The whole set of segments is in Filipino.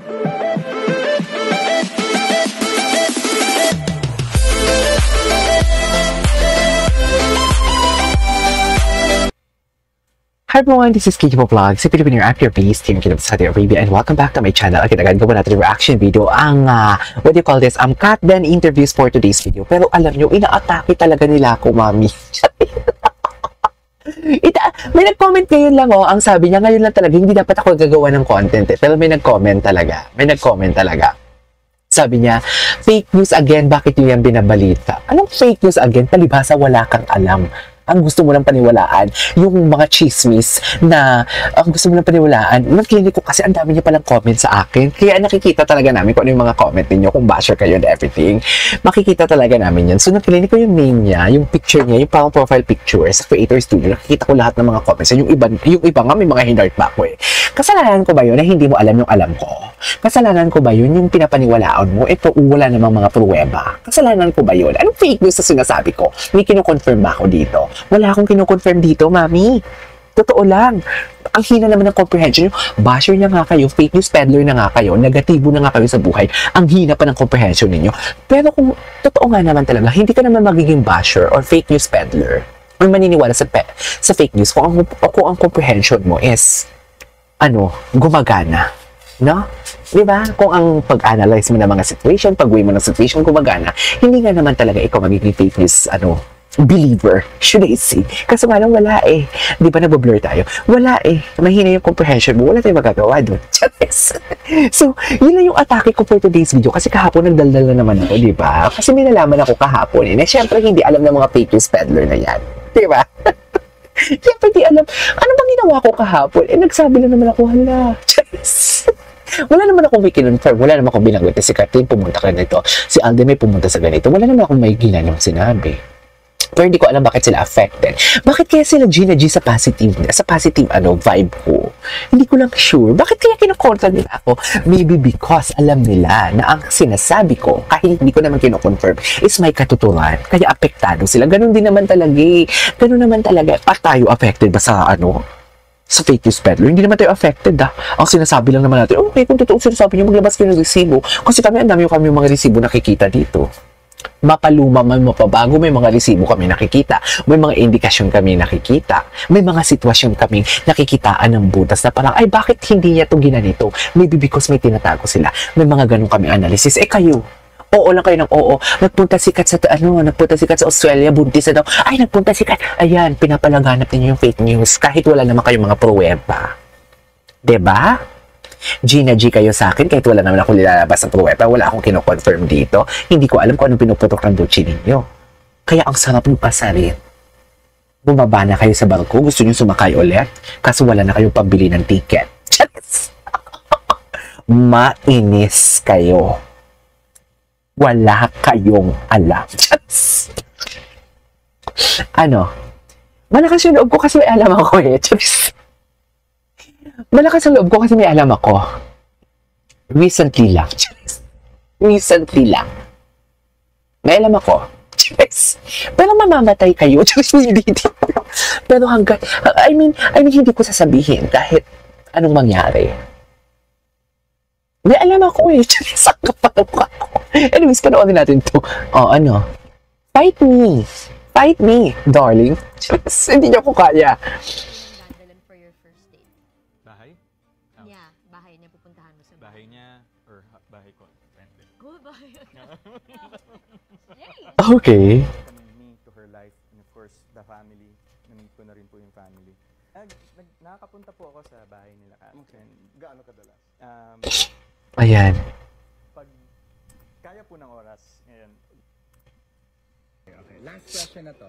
Hi everyone, this is Kiki Vlogs, si Filipino actor based here in Saudi Arabia, and welcome back to my channel. Agad-agad gawa natin yung reaction video, ang, what do you call this, cut then interviews for today's video. Pero alam nyo, ina-atake talaga nila ako, mami. May nag-comment ngayon lang, ang sabi niya, ngayon lang talaga, hindi dapat ako gagawa ng content, pero may nag-comment talaga. Sabi niya, fake news again, bakit yun yung binabalita? Anong fake news again? Palibhasa wala kang alam. Ang gusto mo lang paniwalaan, yung mga chismis na ang gusto mo lang paniwalaan. Nag-clinic ko kasi ang dami niya palang comment sa akin. Kaya nakikita talaga namin kung ano yung mga comment ninyo, kung basher kayo and everything. Makikita talaga namin yan. So, nag-clinic ko yung name niya, yung picture niya, yung parang profile picture sa Creator Studio. Nakikita ko lahat ng mga comments. Yung iba nga may mga hinart pa ako eh. Kasalanan ko ba yun na hindi mo alam yung alam ko? Kasalanan ko ba yun yung pinapaniwalaan mo? Ito, wala namang mga pruweba. Kasalanan ko ba yun? Anong fake news na sinasabi ko? May kino-confirm ba ako dito? Wala akong kino-confirm dito, mami. Totoo lang. Ang hina naman ng comprehension. Basher na nga kayo, fake news peddler na nga kayo, negatibo na nga kayo sa buhay. Ang hina pa ng comprehension ninyo. Pero kung totoo nga naman talaga, hindi ka naman magiging basher or fake news peddler or maniniwala sa fake news kung ang comprehension mo is gumagana. No? Diba? Kung ang pag-analyze mo ng mga situation, pag-weigh mo ng situation gumagana, hindi nga naman talaga ikaw magiging fake news, believer, should I say. Kasi nga lang wala eh. Di ba nabablur tayo? Wala eh. Mahina yung comprehension mo. Wala tayong magagawa doon. So, yun lang yung atake ko for today's video. Kasi kahapon nagdaldal na naman ako, di ba? Kasi may nalaman ako kahapon eh. Siyempre, hindi alam ng mga fake news peddler na yan. Di ba? Siyempre, di alam. Ano bang ginawa ko kahapon? Eh, nagsabi lang naman ako, hala. Wala naman akong may kinonfirm. Wala naman akong binanggit na si Kathleen pumunta ka nito. Si Alden may pumunta sa ganito. Wala naman akong may ginanong sinabi. Pero hindi ko alam bakit sila affected. Bakit kaya sila Gina G sa positive vibe ko? Hindi ko lang sure. Bakit kaya kinokontra nila ako? Maybe because alam nila na ang sinasabi ko, kahit hindi ko naman kinoconfirm, is may katuturan. Kaya apektado sila. Ganun din naman talaga eh. Ganun naman talaga. Tayo affected ba sa sa fake news peddler? Hindi naman tayo affected Ang sinasabi lang naman natin, okay, kung totoo sinasabi nyo, maglabas kayo ng resibo. Kasi ang dami yung mga resibo nakikita dito. Mapaluma man mapabago, may mga resibo kami nakikita, may mga indikasyon kami nakikita, may mga sitwasyon kami nakikitaan ng butas na parang, ay bakit hindi niya ito ginanito? Maybe because may tinatago sila. May mga ganun kami analysis. Kayo, oo lang kayo ng oo. Nagpunta sikat sa Australia, buntis na daw. Ay, nagpunta sikat. Ayan, pinapalaganap ninyo yung fake news kahit wala naman kayong mga pruweba. Diba? Gina G kayo sa akin, kahit wala naman ako nilalabas sa pruweba, wala akong kino-confirm dito. Hindi ko alam kung anong pinuputok ng dutsi ninyo. Kaya ang sarap ng pasarin. Bumaba na kayo sa barko, gusto nyo sumakay ulit, kasi wala na kayong pambili ng ticket. Mainis kayo. Wala kayong alam. Malakas yung loob ko kasi may alam ako eh. Malakas ang loob ko kasi may alam ako. Recently lang. May alam ako. Pero mamamatay kayo. Pero hanggang, I mean, hindi ko sasabihin kahit anong mangyari. May alam ako eh. Sakapalok ako. Anyways, panoorin natin to. Fight me, darling. Hindi niyo ko kaya. Bahay niya or bahay ko. Okay. Me to her life and of course the family. Na-meet ko na rin po yung family. Nakakapunta po ako sa bahay nila. Gaano kadalas? Ayan. Pag kaya po ng oras. Ayan. Okay, last question na to.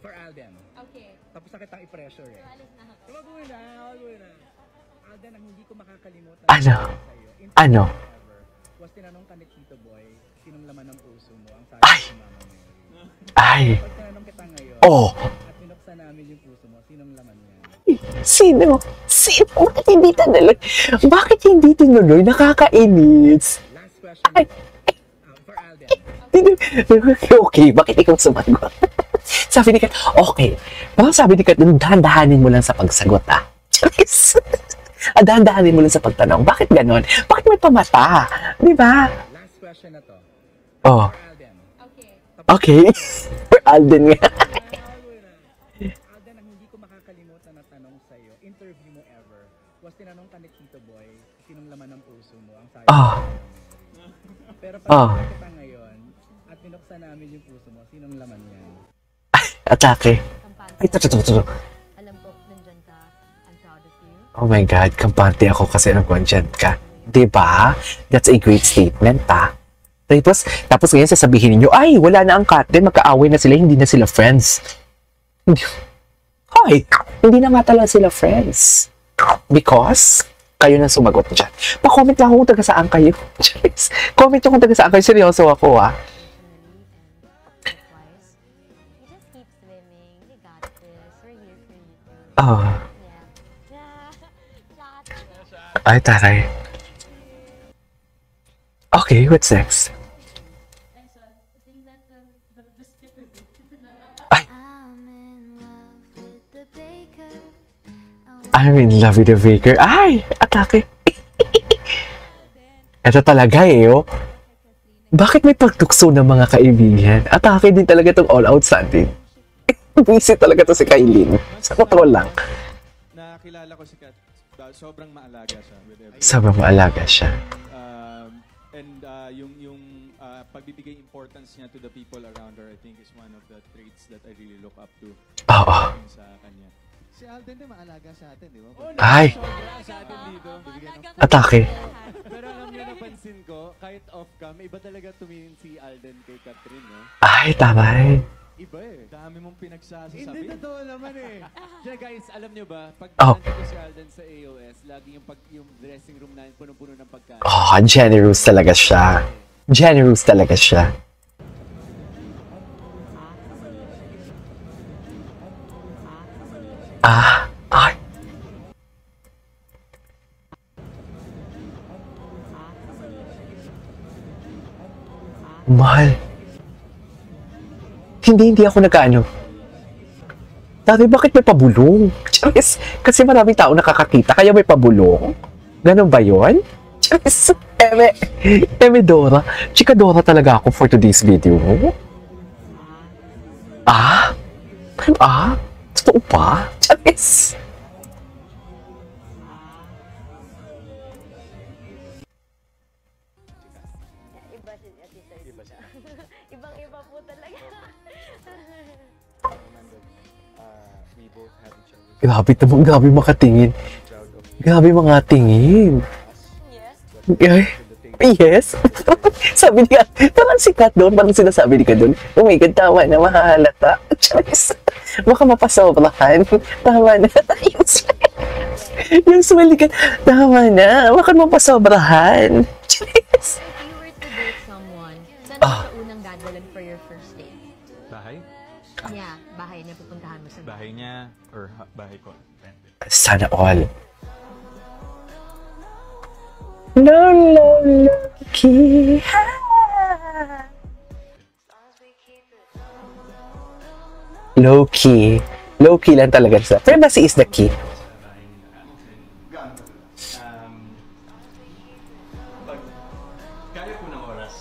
For Alden. Okay. Tapos na kitang i-pressure eh. Alis na ako. Wag mo na. Alden, ang hindi ko makakalimutan Ano? Was tinanong ka ni Tito Boy, sinong laman ng puso mo? Ang sabi ni Mama Mary. Pag tinanong kita ngayon, at binuksan namin yung puso mo, sinong laman niya? Sino? Bakit hindi tinuloy? Nakakainis. Last question. For Alden. Okay, bakit ikaw sumagot? Sabi ni Kat, okay. Parang sabi ni Kat, dahan-dahanin mo lang sa pagsagot Dahan-dahanin mo lang sa pagtanong. Bakit ganon? Bakit may pamata? Di ba? Last question na to. Oh, Alden. okay. For Alden nga. Alden, ang hindi ko makakalimutan na tanong sa'yo, interview mo ever, was tinanong ka ni Tito Boy, sinong laman ng puso mo? Ang sabi Ah. mo. Pero Ah. pag kita ngayon, at binuksan namin yung puso mo, sinong laman yan? Atake. Ay, ito. Alam ko, nandyan ka. I'm proud of you. Oh my God, kampante ako kasi nag-content ka. Diba? That's a great statement, ha? Tapos ngayon sasabihin niyo, ay, wala na ang Katrin, magkaaway na sila, hindi na sila friends. Hoy, hindi na nga talaga sila friends. Because, kayo na sumagot dyan. Pa-comment lang kung taga saan kayo. Comment nyo kung taga saan kayo. Seryoso ako, ha? Likewise, you just keep swimming. You got this. We're here for you too. Oh, Yeah. ay, taray. Okay, what's next? I'm in love with the baker. Ay, atake. Ito talaga eh, oh. Bakit may pagtukso ng mga kaibigan? Atake din talaga itong all-out sa atin. Busy talaga to si Kailin. Sa totoo lang. Nakilala ko si Kat, sobrang maalaga siya with everything. Sobrang maalaga siya. Yung pagbibigay importance niya to the people around her, I think is one of the traits that I really look up to Oo. sa kanya. Si Alden din maalaga sa atin, di ba? Ay, Sa atin dito. atake. Pero alam niyo, napansin ko, kahit off-cam, iba talaga tumingin si Alden kay Catherine, no? Ay, tama eh. Iba eh. Dami mong Hindi, pinagsasasabi. totoo naman eh. Diyan guys, alam niyo ba, pag Oh. nandito si Alden sa AOS, lagi yung dressing room namin punong-puno ng pagkain. Oh, generous talaga siya. Generous talaga siya. Ah, ay. Mahal. Hindi ako nagkaano. Dati, bakit may pabulong? Charis, kasi maraming tao nakakakita, kaya may pabulong? Ganon ba yun? Charis, Eme Dora. Chika Dora talaga ako for today's video. Ah? Ah? Totoo pa? Charis. Iba siya, Iba siya. Ibang-iba po talaga. We both have each other. Grabe makatingin. Grabe mga tingin. Yes. Ay, yes. Sabi niya, parang sikat doon, parang sinasabi ni ka doon, oh my God, tama na, mahalata. Charis, baka mapasobrahan. Tama na. Yung smell ni ka, tama na, baka mapasobrahan. Charis. If you were to date someone, saan Ah. ka unang dadalan for your first date? Bahay? Yeah, bahay niya pupuntahan mo sa Bahay niya or bahay ko? Sana all. No, lucky. Low key. Low key lang talaga siya. Privacy is the key. Kaya ko ng oras.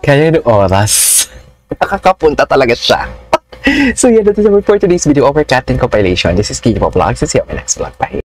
Kaya ng oras. Nakakapunta talaga siya. So yeah, that is it for today's video over Captain Compilation. This is Kiki Vlogs. See you on my next vlog. Bye.